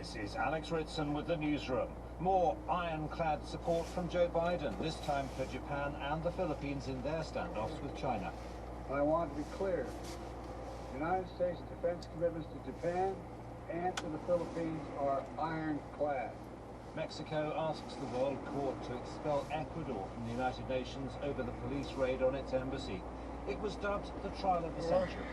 This is Alex Ritson with the newsroom. More ironclad support from Joe Biden, this time for Japan and the Philippines in their standoffs with China. I want to be clear. The United States defense commitments to Japan and to the Philippines are ironclad. Mexico asks the World Court to expel Ecuador from the United Nations over the police raid on its embassy. It was dubbed the trial of the century.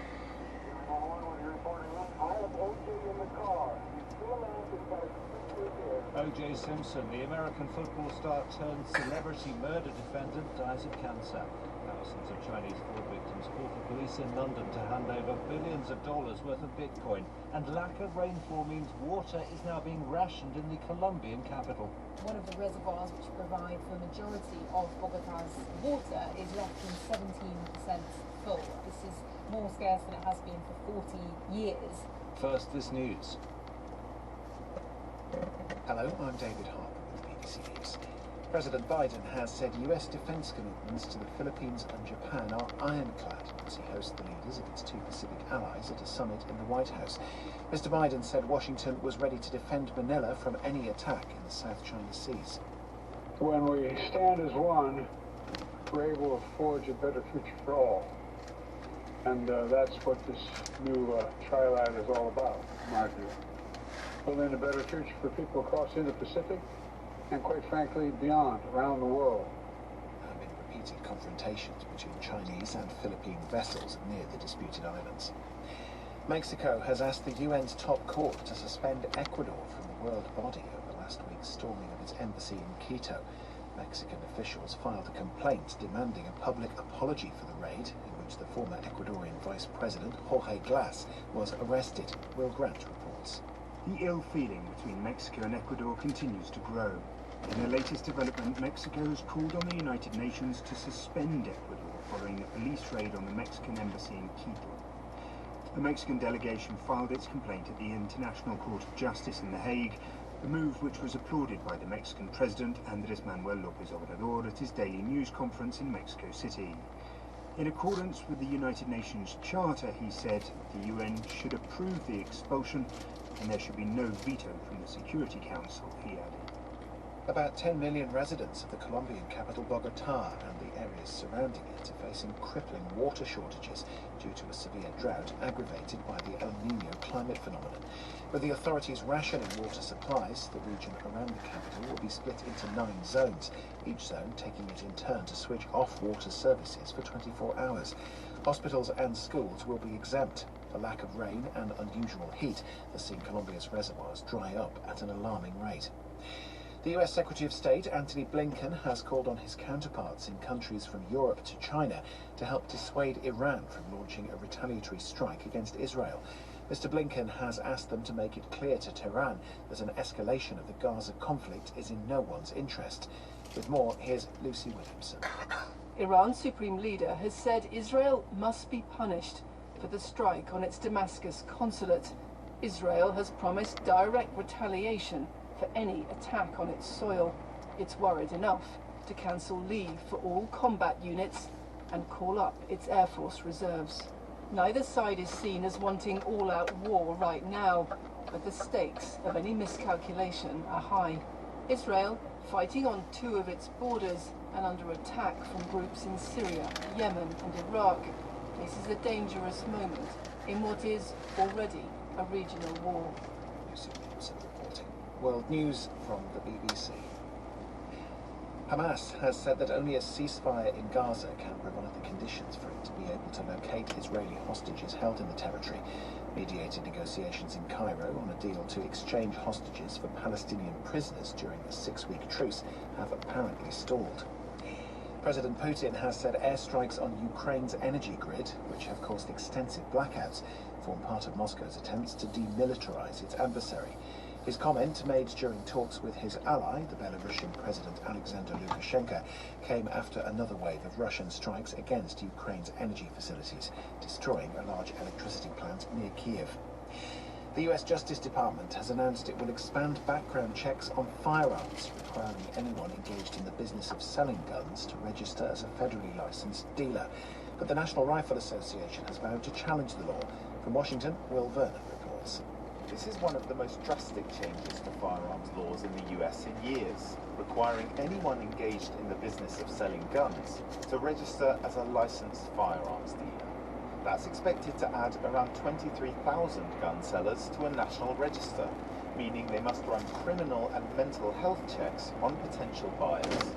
O.J. Simpson, the American football star turned celebrity murder defendant, dies of cancer. Thousands of Chinese fraud victims call for police in London to hand over billions of dollars worth of Bitcoin. And lack of rainfall means water is now being rationed in the Colombian capital. One of the reservoirs which provide for the majority of Bogota's water is less than 17% full. This is more scarce than it has been for 40 years. First, this news. Hello, I'm David Harper with BBC News. President Biden has said US defense commitments to the Philippines and Japan are ironclad as he hosts the leaders of its two Pacific allies at a summit in the White House. Mr. Biden said Washington was ready to defend Manila from any attack in the South China Seas. When we stand as one, we're able to forge a better future for all. And that's what this new triad is all about, in my view. Building a better future for people across Indo-Pacific and, quite frankly, beyond, around the world. There have been repeated confrontations between Chinese and Philippine vessels near the disputed islands. Mexico has asked the UN's top court to suspend Ecuador from the world body over last week's storming of its embassy in Quito. Mexican officials filed a complaint demanding a public apology for the raid, in which the former Ecuadorian Vice President Jorge Glass was arrested. Will Grant reports. The ill feeling between Mexico and Ecuador continues to grow. In the latest development, Mexico has called on the United Nations to suspend Ecuador following a police raid on the Mexican embassy in Quito. The Mexican delegation filed its complaint at the International Court of Justice in The Hague, a move which was applauded by the Mexican President Andrés Manuel López Obrador at his daily news conference in Mexico City. In accordance with the United Nations Charter, he said, the UN should approve the expulsion and there should be no veto from the Security Council, he added. About 10 million residents of the Colombian capital Bogotá and the areas surrounding it are facing crippling water shortages due to a severe drought aggravated by the El Niño climate phenomenon. With the authorities rationing water supplies, the region around the capital will be split into 9 zones, each zone taking it in turn to switch off water services for 24 hours. Hospitals and schools will be exempt. The lack of rain and unusual heat has seen Colombia's reservoirs dry up at an alarming rate. The US Secretary of State, Antony Blinken, has called on his counterparts in countries from Europe to China to help dissuade Iran from launching a retaliatory strike against Israel. Mr. Blinken has asked them to make it clear to Tehran that an escalation of the Gaza conflict is in no one's interest. With more, here's Lucy Williamson. Iran's supreme leader has said Israel must be punished for the strike on its Damascus consulate. Israel has promised direct retaliation for any attack on its soil. It's worried enough to cancel leave for all combat units and call up its Air Force reserves. Neither side is seen as wanting all-out war right now, but the stakes of any miscalculation are high. Israel, fighting on 2 of its borders and under attack from groups in Syria, Yemen and Iraq, faces a dangerous moment in what is already a regional war. Lucy Williamson reporting. World News from the BBC. Hamas has said that only a ceasefire in Gaza can provide the conditions for it to be able to locate Israeli hostages held in the territory. Mediated negotiations in Cairo on a deal to exchange hostages for Palestinian prisoners during a 6-week truce have apparently stalled. President Putin has said airstrikes on Ukraine's energy grid, which have caused extensive blackouts, form part of Moscow's attempts to demilitarize its adversary. His comment, made during talks with his ally, the Belarusian President Alexander Lukashenko, came after another wave of Russian strikes against Ukraine's energy facilities, destroying a large electricity plant near Kiev. The US Justice Department has announced it will expand background checks on firearms, requiring anyone engaged in the business of selling guns to register as a federally licensed dealer. But the National Rifle Association has vowed to challenge the law. From Washington, Will Vernon reports. This is one of the most drastic changes to firearms laws in the US in years, requiring anyone engaged in the business of selling guns to register as a licensed firearms dealer. That's expected to add around 23,000 gun sellers to a national register, meaning they must run criminal and mental health checks on potential buyers.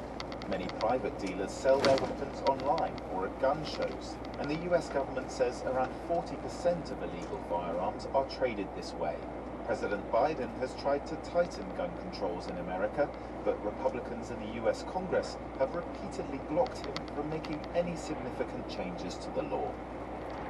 Many private dealers sell their weapons online or at gun shows, and the US government says around 40% of illegal firearms are traded this way. President Biden has tried to tighten gun controls in America, but Republicans in the US Congress have repeatedly blocked him from making any significant changes to the law.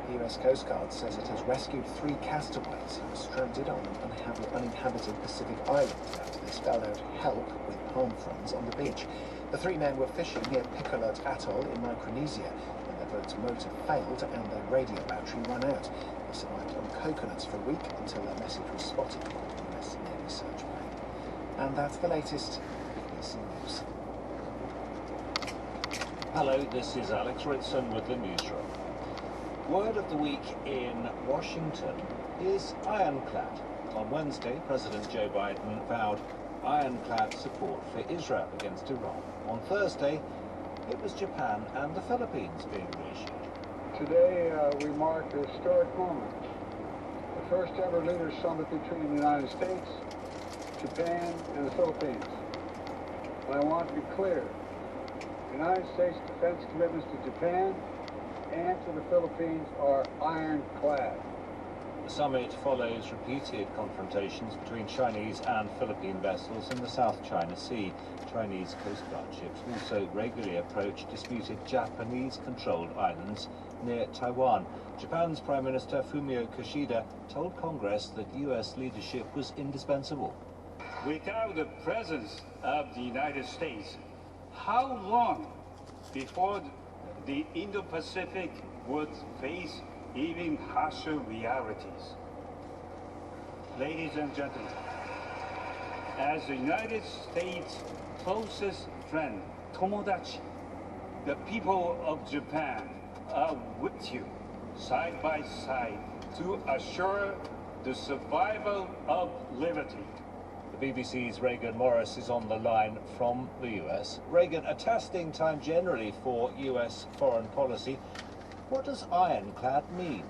The US Coast Guard says it has rescued 3 castaways who were stranded on an uninhabited Pacific island after they spelled out "help" with palm fronds on the beach. The 3 men were fishing near Picolot Atoll in Micronesia when their boat's motor failed and their radio battery ran out. They survived on coconuts for a week until their message was spotted by the US Navy search plane. And that's the latest BBC News. Hello, this is Alex Ritson with the newsroom. Word of the week in Washington is ironclad. On Wednesday, President Joe Biden vowed ironclad support for Israel against Iran. On Thursday, it was Japan and the Philippines being reissued. Today, we mark a historic moment. The first ever leaders summit between the United States, Japan, and the Philippines. And I want to be clear. The United States defense commitments to Japan and to the Philippines are ironclad. The summit follows repeated confrontations between Chinese and Philippine vessels in the South China Sea. Chinese Coast Guard ships also regularly approach disputed Japanese-controlled islands near Taiwan. Japan's Prime Minister Fumio Kishida told Congress that US leadership was indispensable. Without the presence of the United States, how long before the Indo-Pacific would face even harsher realities? Ladies and gentlemen, as the United States' closest friend, Tomodachi, the people of Japan are with you, side by side, to assure the survival of liberty. The BBC's Reagan Morris is on the line from the US. Reagan, a testing time generally for US foreign policy. What does ironclad mean?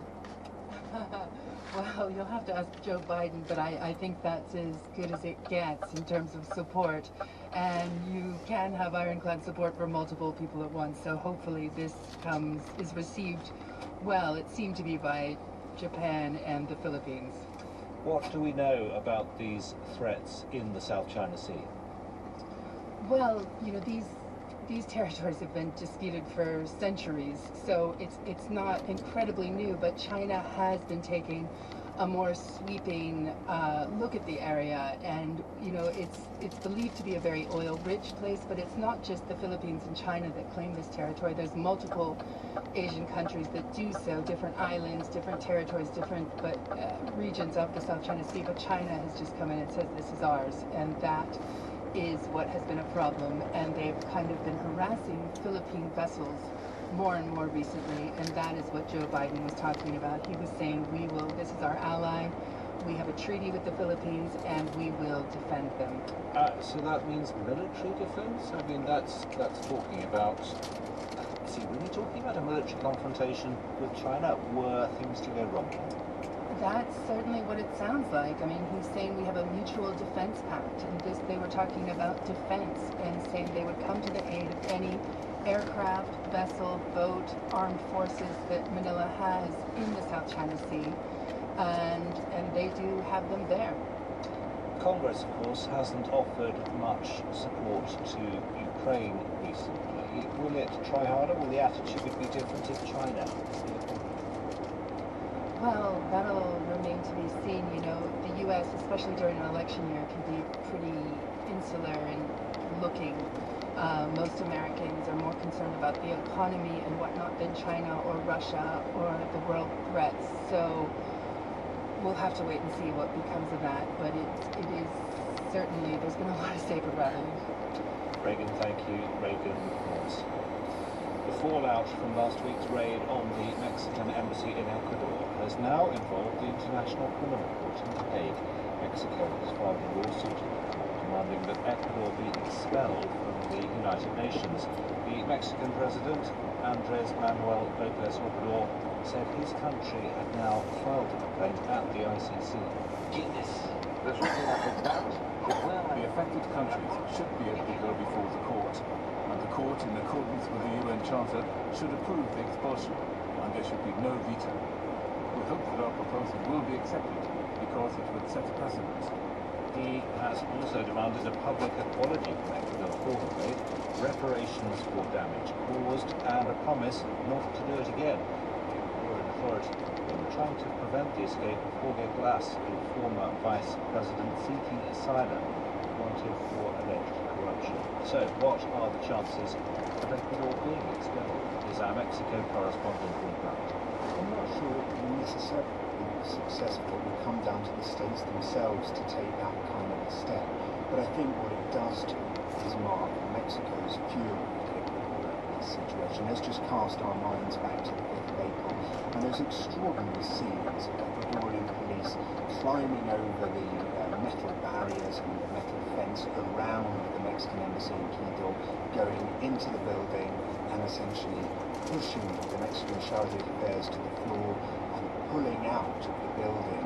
Well, you'll have to ask Joe Biden, but I think that's as good as it gets in terms of support. And you can have ironclad support for multiple people at once, so hopefully this is received well. It seemed to be by Japan and the Philippines. What do we know about these threats in the South China Sea? Well, you know, these territories have been disputed for centuries, so it's not incredibly new, but China has been taking a more sweeping look at the area, and you know, it's believed to be a very oil-rich place, but it's not just the Philippines and China that claim this territory. There's multiple Asian countries that do so, different islands, different territories, different regions of the South China Sea, but China has just come in and says this is ours, and that is what has been a problem, and they've kind of been harassing Philippine vessels more and more recently, and that is what Joe Biden was talking about. He was saying, this is our ally, we have a treaty with the Philippines, and we will defend them. So that means military defense? I mean, that's talking about... See, when you're talking about a military confrontation with China, were things to go wrong? That's certainly what it sounds like. I mean, he's saying we have a mutual defense pact, and they were talking about defense and saying they would come to the aid of any aircraft, vessel, boat, armed forces that Manila has in the South China Sea, and they do have them there. Congress, of course, hasn't offered much support to Ukraine recently. Will it try harder? Will the attitude be different if China? Well, that'll remain to be seen. You know, the U.S., especially during an election year, can be pretty insular in looking. Most Americans are more concerned about the economy and whatnot than China or Russia or the world threats. So we'll have to wait and see what becomes of that. But it is certainly, there's been a lot of saber rattling. Reagan, thank you. Reagan Morris. The fallout from last week's raid on the Mexican embassy in Ecuador has has now involved the International Criminal Court in The Hague. Mexico has filed a lawsuit in the court demanding that Ecuador be expelled from the United Nations. The Mexican president, Andrés Manuel López Obrador, said his country had now filed a complaint at the ICC. The affected countries should be able to go before the court, and the court, in accordance with the UN Charter, should approve the expulsion, and there should be no veto. We hope that our proposal will be accepted, because it would set a precedent. He has also demanded a public apology from Ecuador for the raid, reparations for damage caused, and a promise not to do it again. The Ecuadorian authorities were trying to prevent the escape of Jorge Glass, the former vice president seeking asylum, wanted for alleged corruption. So, what are the chances of Ecuador being expelled? Is our Mexico correspondent Will Grant. I'm not sure it will necessarily be successful. It will come down to the states themselves to take that kind of a step. But I think what it does do is mark Mexico's fury in this situation. Let's just cast our minds back to the 5th of April, and those extraordinary scenes of Ecuadorian police climbing over the metal barriers and the metal fence around the Mexican embassy in Quito, going into the building and essentially pushing the Mexican charge d'affaires to the floor and pulling out of the building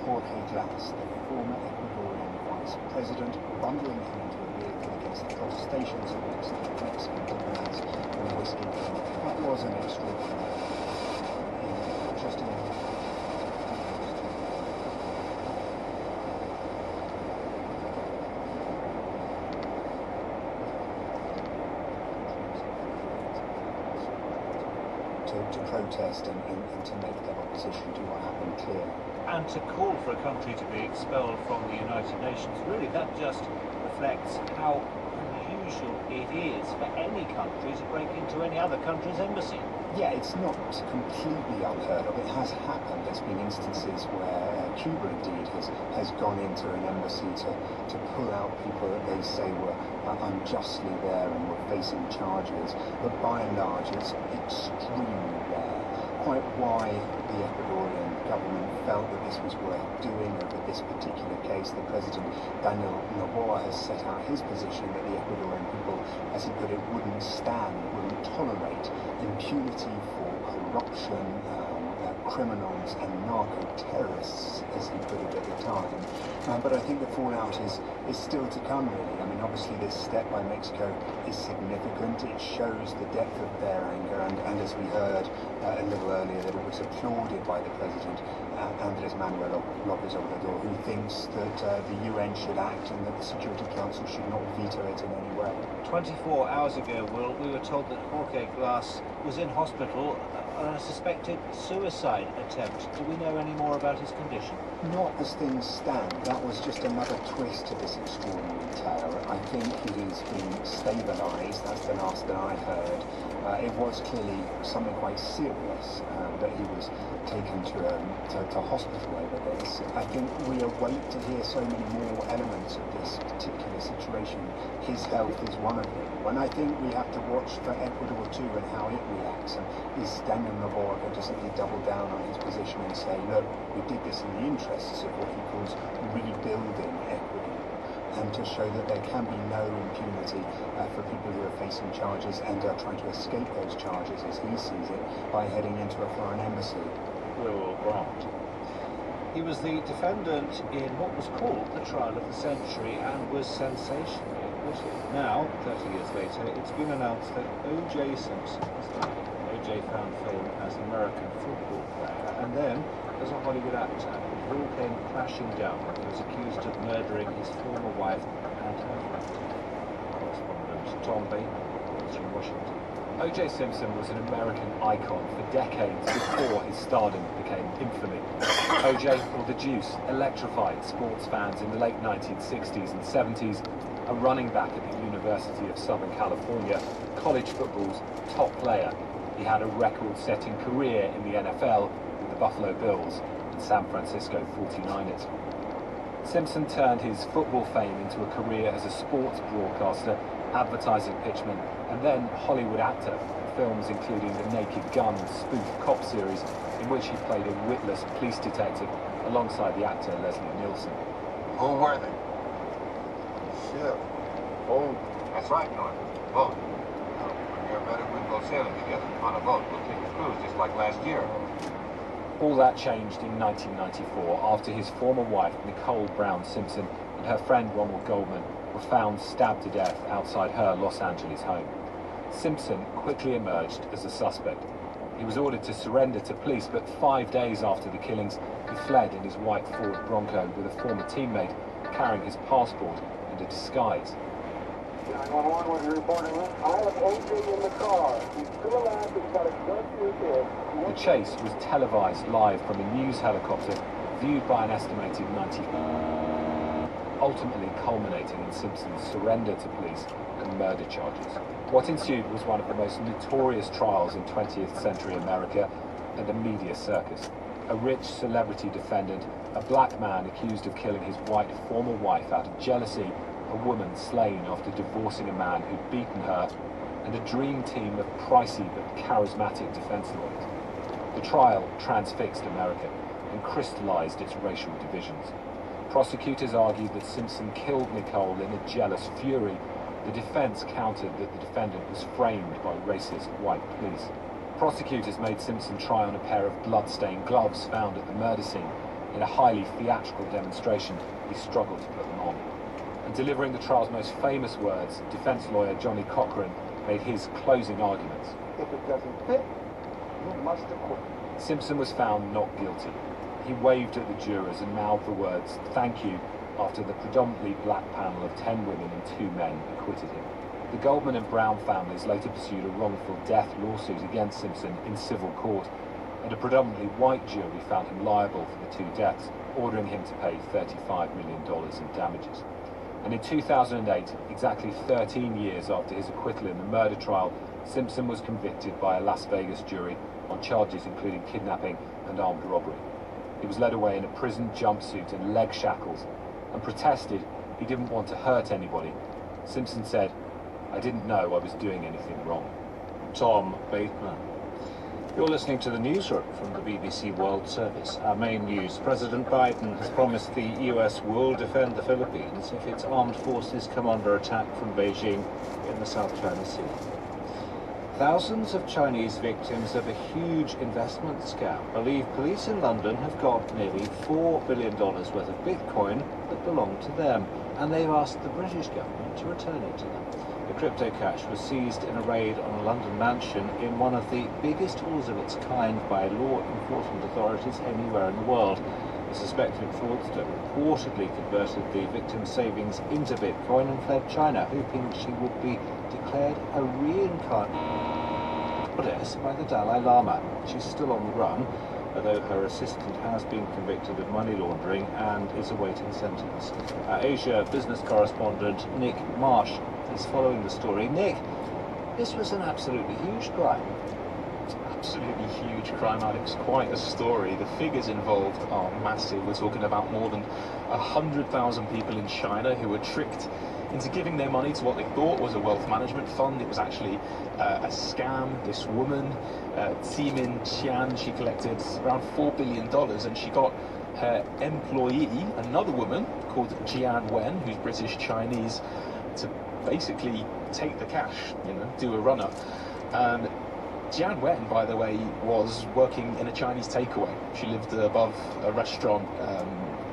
Jorge Glass, the former Ecuadorian vice president, bundling him into a vehicle against the protestations of Mexican diplomats and the whiskey. That was an extraordinary, interesting. To protest and to make their opposition to what happened clear. And to call for a country to be expelled from the United Nations, really that just reflects how unusual it is for any country to break into any other country's embassy. Yeah, it's not completely unheard of. It has happened. There's been instances where Cuba indeed has gone into an embassy to pull out people that they say were unjustly there and were facing charges. But by and large, it's extremely rare. Quite why the Ecuadorian government felt that this was worth doing over this particular case, the President Daniel Noboa has set out his position that the Ecuadorian people, as he put it, wouldn't tolerate impunity for corruption, criminals and narco-terrorists, as he put it at the time. But I think the fallout is still to come, really. I mean, obviously this step by Mexico is significant. It shows the depth of their anger, and as we heard a little earlier, that it was applauded by the President, Andrés Manuel López Obrador, who thinks that the UN should act and that the Security Council should not veto it in any way. 24 hours ago, Will, we were told that Jorge Glass was in hospital on a suspected suicide attempt. Do we know any more about his condition? Not as things stand. That was just another twist to this extraordinary tale. I think he's been stabilised. That's the last that I heard. It was clearly something quite serious that he was taken to hospital over this. I think we await to hear so many more elements of this particular situation. His health is one of them. And I think we have to watch for Ecuador too and how it reacts. And is Daniel Noboa going to simply double down on his position and say, look, we did this in the interests of what he calls rebuilding Ecuador, and to show that there can be no impunity for people who are facing charges and are trying to escape those charges, as he sees it, by heading into a foreign embassy. Will Grant. He was the defendant in what was called the trial of the century and was sensationally acquitted. Now, 30 years later, it's been announced that O.J. Simpson has died. O.J. found fame as an American football player and then as a Hollywood actor. It all came crashing down when he was accused of murdering his former wife and her friend. Correspondent Tom Bateman was from Washington. O.J. Simpson was an American icon for decades before his stardom became infamy. O.J. or the Deuce electrified sports fans in the late 1960s and 70s, a running back at the University of Southern California, college football's top player. He had a record-setting career in the NFL with the Buffalo Bills and San Francisco 49ers. Simpson turned his football fame into a career as a sports broadcaster, advertising pitchman, and then Hollywood actor. Films including the Naked Gun spoof cop series in which he played a witless police detective alongside the actor Leslie Nielsen. Who were they? Shit. Oh, that's right, North. Boat. When you're better, we'll go sailing together on a boat. We'll take a cruise just like last year. All that changed in 1994 after his former wife, Nicole Brown Simpson, and her friend Ronald Goldman were found stabbed to death outside her Los Angeles home. Simpson quickly emerged as a suspect. He was ordered to surrender to police, but 5 days after the killings, he fled in his white Ford Bronco with a former teammate carrying his passport and a disguise. 911, what are you reporting? I have AJ in the car. He's still alive. He's got a gun to his head. The chase was televised live from a news helicopter viewed by an estimated 90, ultimately culminating in Simpson's surrender to police and murder charges. What ensued was one of the most notorious trials in 20th century America and a media circus. A rich celebrity defendant, a black man accused of killing his white former wife out of jealousy, a woman slain after divorcing a man who'd beaten her, and a dream team of pricey but charismatic defense lawyers. The trial transfixed America and crystallized its racial divisions. Prosecutors argued that Simpson killed Nicole in a jealous fury. The defense countered that the defendant was framed by racist white police. Prosecutors made Simpson try on a pair of blood-stained gloves found at the murder scene. In a highly theatrical demonstration, he struggled to put them on. And delivering the trial's most famous words, defense lawyer Johnny Cochran made his closing arguments. If it doesn't fit, you must acquit. Simpson was found not guilty. He waved at the jurors and mouthed the words, "Thank you," after the predominantly black panel of 10 women and 2 men acquitted him. The Goldman and Brown families later pursued a wrongful death lawsuit against Simpson in civil court, and a predominantly white jury found him liable for the 2 deaths, ordering him to pay $35 million in damages. And in 2008, exactly 13 years after his acquittal in the murder trial, Simpson was convicted by a Las Vegas jury on charges including kidnapping and armed robbery. He was led away in a prison jumpsuit and leg shackles and protested he didn't want to hurt anybody. Simpson said, "I didn't know I was doing anything wrong." Tom Bateman. You're listening to the newsroom from the BBC World Service. Our main news: President Biden has promised the US will defend the Philippines if its armed forces come under attack from Beijing in the South China Sea. Thousands of Chinese victims of a huge investment scam believe police in London have got nearly $4 billion worth of Bitcoin that belonged to them, and they've asked the British government to return it to them. The crypto cash was seized in a raid on a London mansion in one of the biggest hauls of its kind by law enforcement authorities anywhere in the world. The suspected fraudster reportedly converted the victim's savings into Bitcoin and fled China, hoping she would be declared a reincarnate goddess by the Dalai Lama. She's still on the run, although her assistant has been convicted of money laundering and is awaiting sentence. Our Asia business correspondent Nick Marsh is following the story. Nick, this was an absolutely huge crime. Absolutely huge crime, Alex. Quite a story. The figures involved are massive. We're talking about more than 100,000 people in China who were tricked into giving their money to what they thought was a wealth management fund. It was actually a scam. This woman, Ximin Qian, she collected around $4 billion, and she got her employee, another woman called Jian Wen, who's British Chinese, to basically take the cash, do a run-up. Jian Wen, by the way, was working in a Chinese takeaway. She lived above a restaurant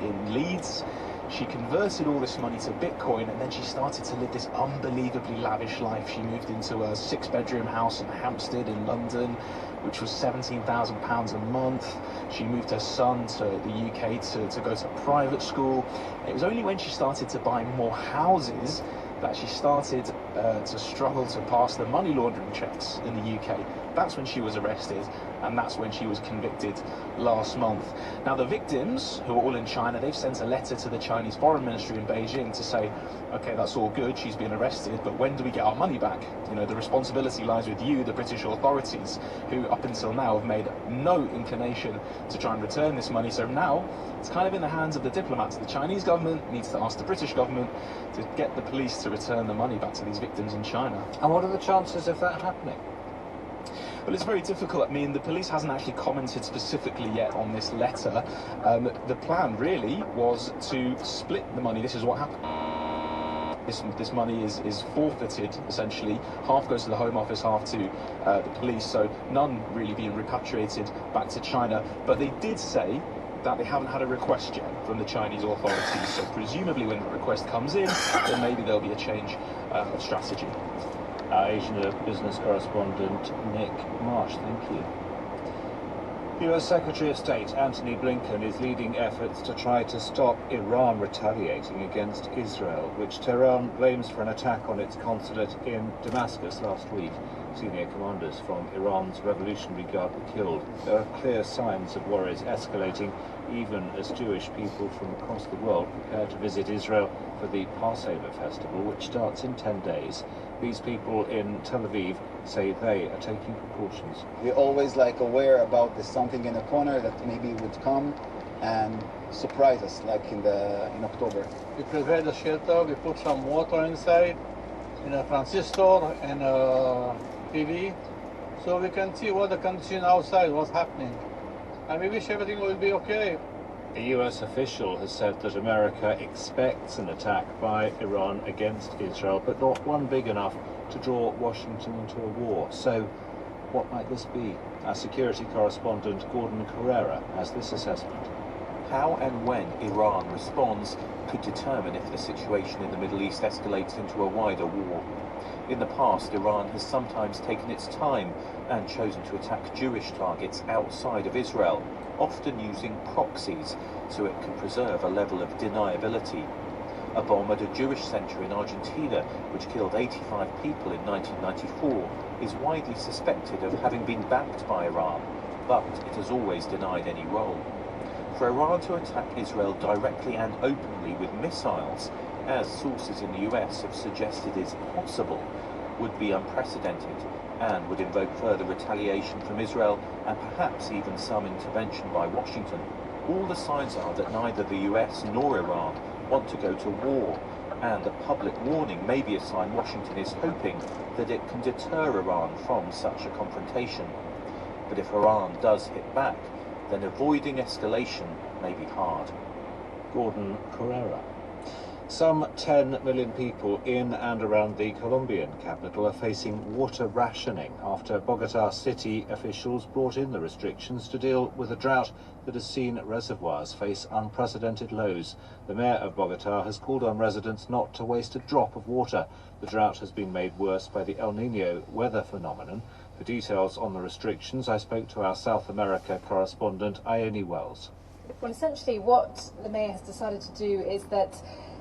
in Leeds. She converted all this money to Bitcoin, and then she started to live this unbelievably lavish life. She moved into a 6-bedroom house in Hampstead in London, which was £17,000 a month. She moved her son to the UK to go to private school. It was only when she started to buy more houses that she started to struggle to pass the money laundering checks in the UK. That's when she was arrested, and that's when she was convicted last month. Now, the victims, who are all in China, they've sent a letter to the Chinese Foreign Ministry in Beijing to say, okay, that's all good, she's been arrested, but when do we get our money back? The responsibility lies with you, the British authorities, who up until now have made no inclination to try and return this money. So now it's kind of in the hands of the diplomats. The Chinese government needs to ask the British government to get the police to return the money back to these victims in China. And what are the chances of that happening? Well, it's very difficult. I mean, the police hasn't actually commented specifically yet on this letter. The plan really was to split the money. This is what happened. This money is forfeited, essentially. Half goes to the Home Office, half to the police, so none really being repatriated back to China. But they did say that they haven't had a request yet from the Chinese authorities, so presumably when the request comes in, then maybe there'll be a change of strategy. Our Asian business correspondent Nick Marsh, thank you. US Secretary of State Antony Blinken is leading efforts to try to stop Iran retaliating against Israel, which Tehran blames for an attack on its consulate in Damascus last week. Senior commanders from Iran's Revolutionary Guard were killed. There are clear signs of worries escalating, even as Jewish people from across the world prepare to visit Israel for the Passover festival, which starts in 10 days. These people in Tel Aviv say they are taking precautions. We're always aware about there's something in the corner that maybe would come and surprise us, like in October. We prepare the shelter, we put some water inside, in a transistor and a TV, so we can see what the condition outside, what's happening. And we wish everything will be okay. A US official has said that America expects an attack by Iran against Israel, but not one big enough to draw Washington into a war. So what might this be? Our security correspondent Gordon Carrera has this assessment. How and when Iran responds could determine if the situation in the Middle East escalates into a wider war. In the past, Iran has sometimes taken its time and chosen to attack Jewish targets outside of Israel, often using proxies, so it can preserve a level of deniability. A bomb at a Jewish centre in Argentina, which killed 85 people in 1994, is widely suspected of having been backed by Iran, but it has always denied any role. For Iran to attack Israel directly and openly with missiles, as sources in the US have suggested is possible, would be unprecedented and would invoke further retaliation from Israel and perhaps even some intervention by Washington. All the signs are that neither the US nor Iran want to go to war, and a public warning may be a sign Washington is hoping that it can deter Iran from such a confrontation. But if Iran does hit back, then avoiding escalation may be hard. Gordon Carrera. Some 10 million people in and around the Colombian capital are facing water rationing after Bogotá city officials brought in the restrictions to deal with a drought that has seen reservoirs face unprecedented lows. The mayor of Bogotá has called on residents not to waste a drop of water. The drought has been made worse by the El Niño weather phenomenon. For details on the restrictions, I spoke to our South America correspondent, Ione Wells. Well, essentially what the mayor has decided to do is that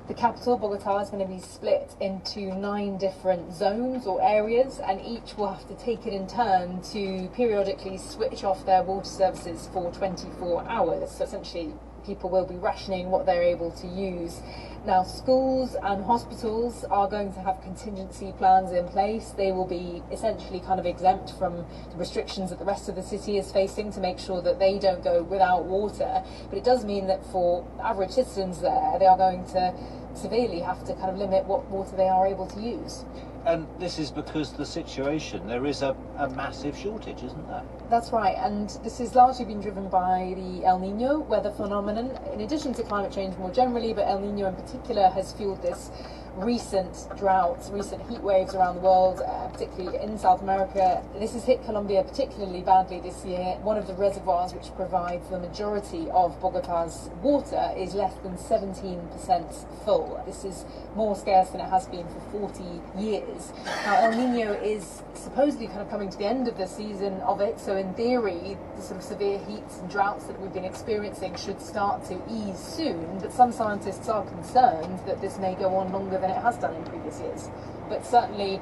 the capital, Bogotá, is going to be split into 9 different zones or areas, and each will have to take it in turn to periodically switch off their water services for 24 hours. So essentially, people will be rationing what they're able to use. Now, schools and hospitals are going to have contingency plans in place. They will be essentially kind of exempt from the restrictions that the rest of the city is facing to make sure that they don't go without water. But it does mean that for average citizens there, they are going to severely have to kind of limit what water they are able to use. And this is because the situation, there is a massive shortage, isn't there? That's right, and this has largely been driven by the El Niño weather phenomenon, in addition to climate change more generally, but El Niño in particular has fueled this recent droughts, recent heat waves around the world, particularly in South America. This has hit Colombia particularly badly this year. One of the reservoirs which provides the majority of Bogotá's water is less than 17% full. This is more scarce than it has been for 40 years. Now, El Niño is supposedly kind of coming to the end of the season of it, so in theory, the sort of severe heats and droughts that we've been experiencing should start to ease soon, but some scientists are concerned that this may go on longer than it has done in previous years. But certainly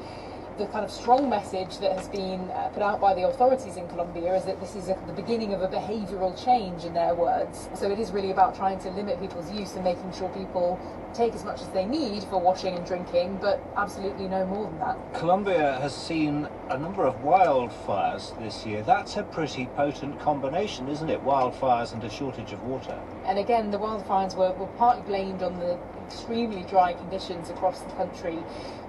the kind of strong message that has been put out by the authorities in Colombia is that this is the beginning of a behavioural change, in their words. So it is really about trying to limit people's use and making sure people take as much as they need for washing and drinking, but absolutely no more than that. Colombia has seen a number of wildfires this year. That's a pretty potent combination, isn't it? Wildfires and a shortage of water. And again, the wildfires were partly blamed on the extremely dry conditions across the country.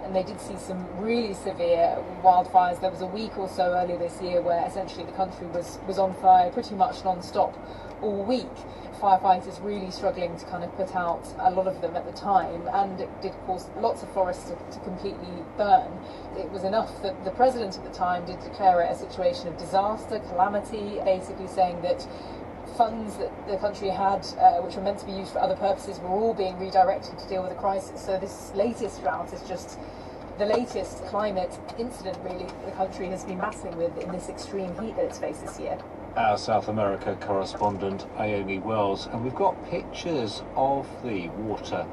and they did see some really severe wildfires. There was a week or so earlier this year where essentially the country was on fire pretty much non-stop all week. Firefighters really struggling to kind of put out a lot of them at the time, and it did cause lots of forests to completely burn. It was enough that the president at the time did declare it a situation of disaster, calamity, basically saying that funds that the country had, which were meant to be used for other purposes, were all being redirected to deal with the crisis. So this latest drought is just the latest climate incident, really, the country has been battling with in this extreme heat that it's faced this year. Our South America correspondent, Ione Wells, and we've got pictures of the water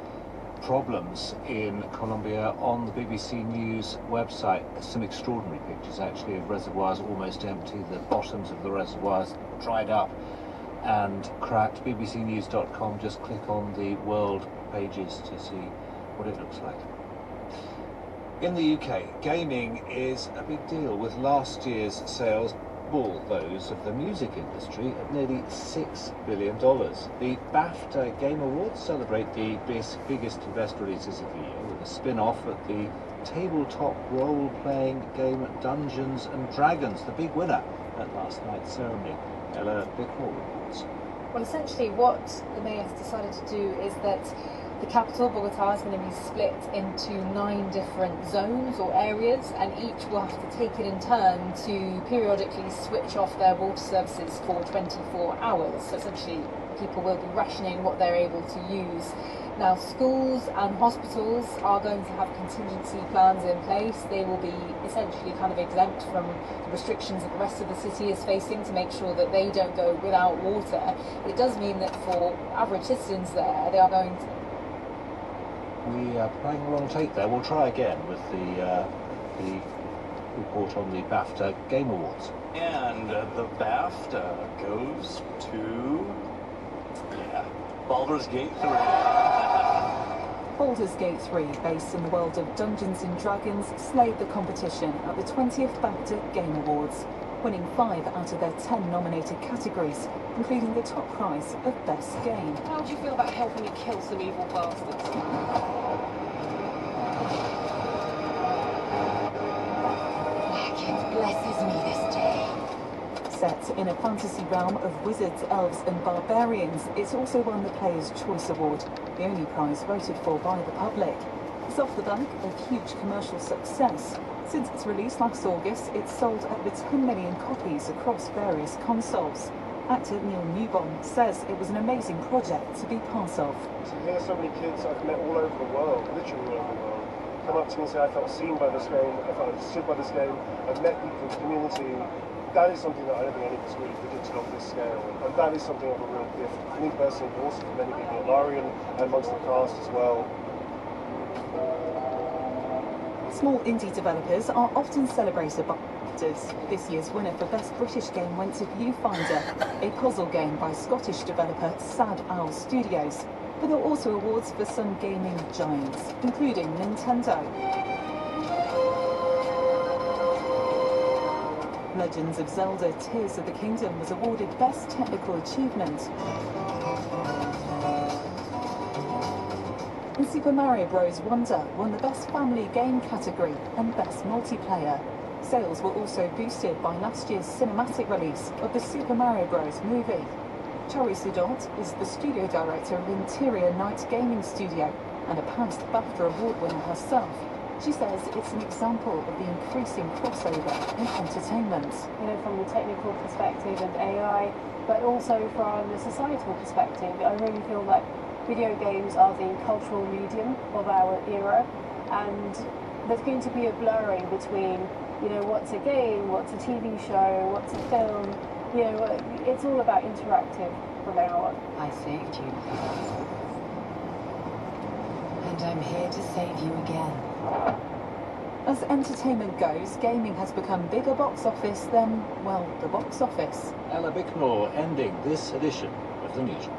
problems in Colombia on the BBC News website. Some extraordinary pictures, actually, of reservoirs almost empty, the bottoms of the reservoirs dried up and cracked. bbcnews.com, just click on the world pages to see what it looks like. In the UK, gaming is a big deal, with last year's sales double those of the music industry at nearly $6 billion. The BAFTA Game Awards celebrate the biggest and best releases of the year with a spin-off at the tabletop role-playing game Dungeons and Dragons, the big winner at last night's ceremony. Ella Bicknell reports. Well, essentially what the mayor has decided to do is that the capital, Bogotá, is going to be split into 9 different zones or areas, and each will have to take it in turn to periodically switch off their water services for 24 hours. So essentially people will be rationing what they're able to use. Now, schools and hospitals are going to have contingency plans in place. They will be essentially kind of exempt from the restrictions that the rest of the city is facing to make sure that they don't go without water. It does mean that for average citizens there, they are going to... We are playing the wrong tape there. We'll try again with the report on the BAFTA Game Awards. And the BAFTA goes to... Baldur's Gate 3. Baldur's Gate 3, based in the world of Dungeons and Dragons, slayed the competition at the 20th BAFTA Game Awards, winning 5 out of their 10 nominated categories, including the top prize of Best Game. How would you feel about helping me kill some evil bastards? It blesses me this day. Set in a fantasy realm of wizards, elves and barbarians, it's also won the Player's Choice Award, the only prize voted for by the public. It's off the back of huge commercial success. Since its release last August, it's sold over 10 million copies across various consoles. Actor Neil Newbon says it was an amazing project to be part of. To hear so many kids I've met all over the world, literally all over the world, come up to me and say I felt seen by this game, I felt understood by this game, I've met people in the community. That is something that I don't think any of us really predicted on this scale, and that is something of a real gift for me personally, but also for many people at Larian and amongst the cast as well. Small indie developers are often celebrated by actors. This year's winner for Best British Game went to Viewfinder, a puzzle game by Scottish developer Sad Owl Studios. But there are also awards for some gaming giants, including Nintendo. Legends of Zelda Tears of the Kingdom was awarded Best Technical Achievement. And Super Mario Bros. Wonder won the Best Family Game category and Best Multiplayer. Sales were also boosted by last year's cinematic release of the Super Mario Bros. Movie. Chari Sudot is the studio director of Interior Night Gaming Studio and a past BAFTA award winner herself. She says it's an example of the increasing crossover in entertainment. You know, from the technical perspective of AI, but also from the societal perspective, I really feel like video games are the cultural medium of our era, and there's going to be a blurring between, you know, what's a game, what's a TV show, what's a film. You know, it's all about interactive from now on. I saved you. And I'm here to save you again. As entertainment goes, gaming has become bigger box office than, well, the box office. Ella Bicknell ending this edition of the newsroom.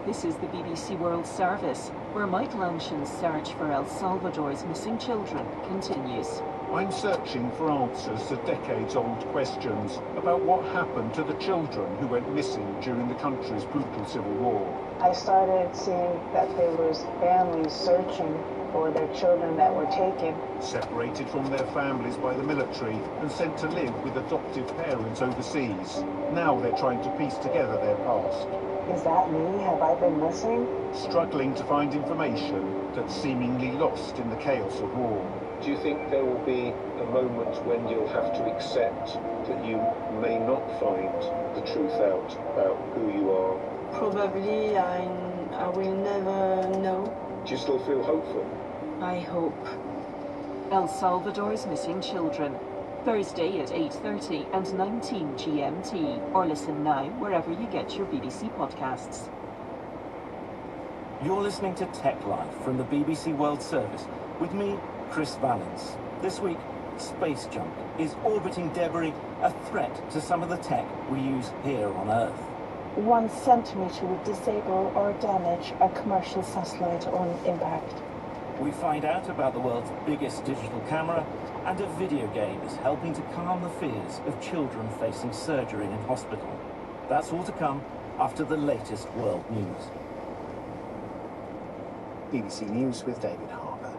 This is the BBC World Service, where Mike Lanshan's search for El Salvador's missing children continues. I'm searching for answers to decades-old questions about what happened to the children who went missing during the country's brutal civil war. I started seeing that there was families searching for their children that were taken. Separated from their families by the military and sent to live with adoptive parents overseas. Now they're trying to piece together their past. Is that me? Have I been missing? Struggling to find information that's seemingly lost in the chaos of war. Do you think there will be a moment when you'll have to accept that you may not find the truth out about who you are? Probably I will never know. Do you still feel hopeful? I hope. El Salvador's missing children. Thursday at 8:30 and 19 GMT. Or listen now wherever you get your BBC podcasts. You're listening to Tech Life from the BBC World Service with me, Chris Valence. This week, space junk. Is orbiting debris a threat to some of the tech we use here on Earth? 1 centimetre would disable or damage a commercial satellite on impact. We find out about the world's biggest digital camera, and a video game is helping to calm the fears of children facing surgery in hospital. That's all to come after the latest world news. BBC News with David Harper.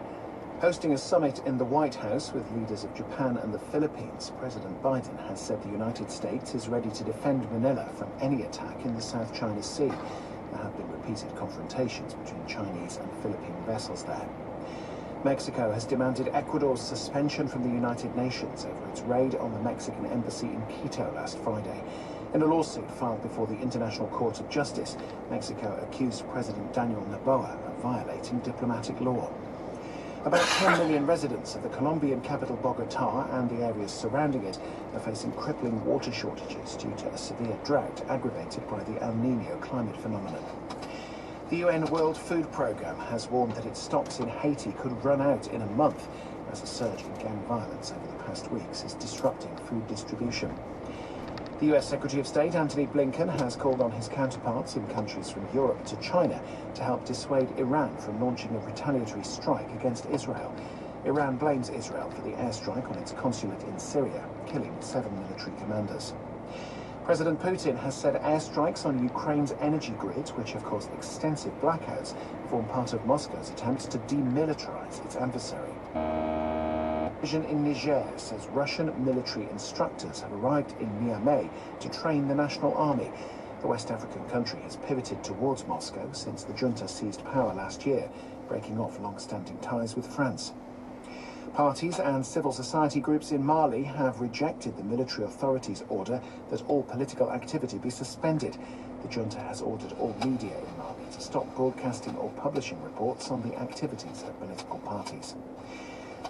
Hosting a summit in the White House with leaders of Japan and the Philippines, President Biden has said the United States is ready to defend Manila from any attack in the South China Sea. There have been repeated confrontations between Chinese and Philippine vessels there. Mexico has demanded Ecuador's suspension from the United Nations over its raid on the Mexican embassy in Quito last Friday. In a lawsuit filed before the International Court of Justice, Mexico accused President Daniel Noboa of violating diplomatic law. About 10 million residents of the Colombian capital Bogotá and the areas surrounding it are facing crippling water shortages due to a severe drought aggravated by the El Niño climate phenomenon. The UN World Food Programme has warned that its stocks in Haiti could run out in a month as a surge in gang violence over the past weeks is disrupting food distribution. The US Secretary of State Antony Blinken has called on his counterparts in countries from Europe to China to help dissuade Iran from launching a retaliatory strike against Israel. Iran blames Israel for the airstrike on its consulate in Syria, killing 7 military commanders. President Putin has said airstrikes on Ukraine's energy grids, which have caused extensive blackouts, form part of Moscow's attempts to demilitarize its adversary. In Niger says Russian military instructors have arrived in Niamey to train the national army. The West African country has pivoted towards Moscow since the junta seized power last year, breaking off long-standing ties with France. Parties and civil society groups in Mali have rejected the military authorities' order that all political activity be suspended. The junta has ordered all media in Mali to stop broadcasting or publishing reports on the activities of political parties.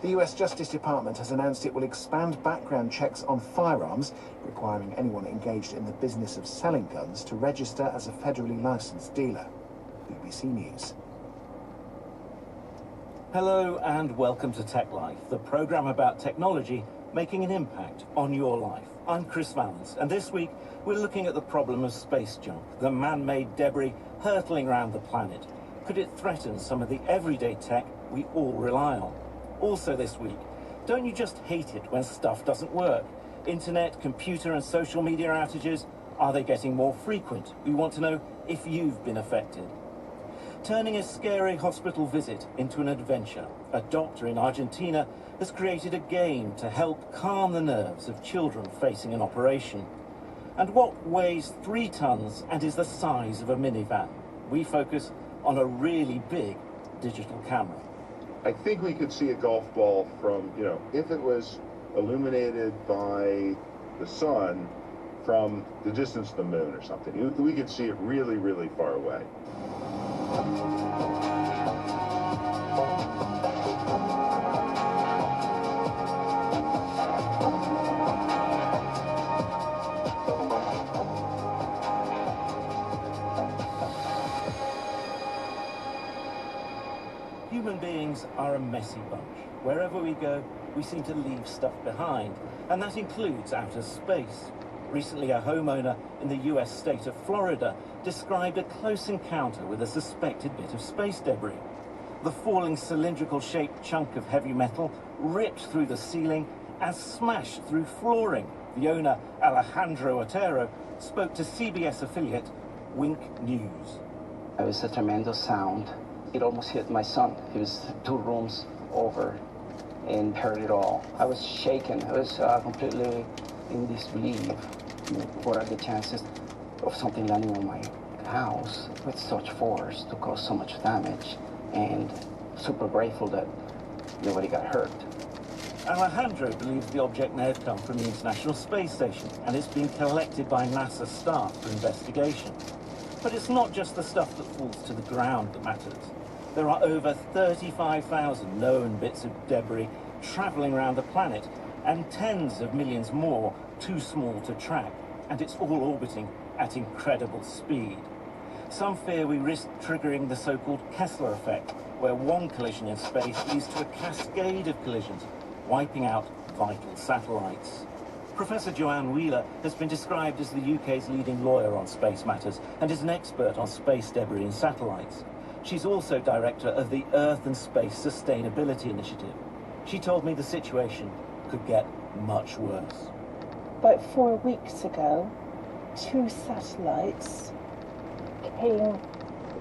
The US Justice Department has announced it will expand background checks on firearms, requiring anyone engaged in the business of selling guns to register as a federally licensed dealer. BBC News. Hello and welcome to Tech Life, the programme about technology making an impact on your life. I'm Chris Valence, and this week we're looking at the problem of space junk, the man-made debris hurtling around the planet. Could it threaten some of the everyday tech we all rely on? Also this week, don't you just hate it when stuff doesn't work? Internet, computer and social media outages, are they getting more frequent? We want to know if you've been affected. Turning a scary hospital visit into an adventure, a doctor in Argentina has created a game to help calm the nerves of children facing an operation. And what weighs 3 tons and is the size of a minivan? We focus on a really big digital camera. I think we could see a golf ball from, if it was illuminated by the sun from the distance of the moon or something. We could see it really, really far away. Human beings are a messy bunch. Wherever we go, we seem to leave stuff behind, and that includes outer space. Recently, a homeowner in the US state of Florida described a close encounter with a suspected bit of space debris. The falling cylindrical-shaped chunk of heavy metal ripped through the ceiling and smashed through flooring. The owner, Alejandro Otero, spoke to CBS affiliate Wink News. It was a tremendous sound. It almost hit my son. He was 2 rooms over and heard it all. I was shaken. I was completely in disbelief. What are the chances of something landing on my house with such force to cause so much damage? And super grateful that nobody got hurt. Alejandro believes the object may have come from the International Space Station and it's being collected by NASA staff for investigation. But it's not just the stuff that falls to the ground that matters. There are over 35,000 known bits of debris travelling around the planet and tens of millions more too small to track, and it's all orbiting at incredible speed. Some fear we risk triggering the so-called Kessler effect, where one collision in space leads to a cascade of collisions, wiping out vital satellites. Professor Joanne Wheeler has been described as the UK's leading lawyer on space matters and is an expert on space debris and satellites. She's also director of the Earth and Space Sustainability Initiative. She told me the situation could get much worse. About 4 weeks ago, 2 satellites came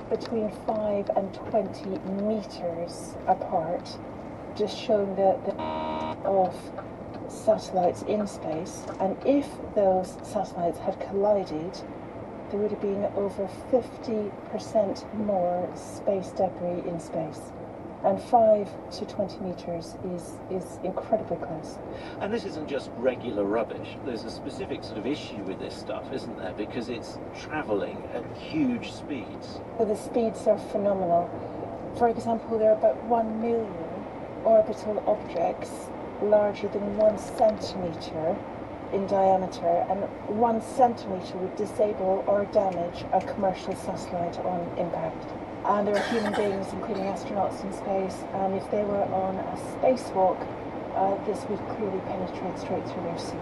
between 5 and 20 meters apart, just showing the of satellites in space. And if those satellites had collided, there would have been over 50% more space debris in space. And 5 to 20 meters is incredibly close. And this isn't just regular rubbish. There's a specific sort of issue with this stuff, isn't there? Because it's travelling at huge speeds. So the speeds are phenomenal. For example, there are about 1 million orbital objects larger than 1 centimetre in diameter, and 1 centimetre would disable or damage a commercial satellite on impact. And there are human beings, including astronauts in space, and if they were on a spacewalk, this would clearly penetrate straight through their suit.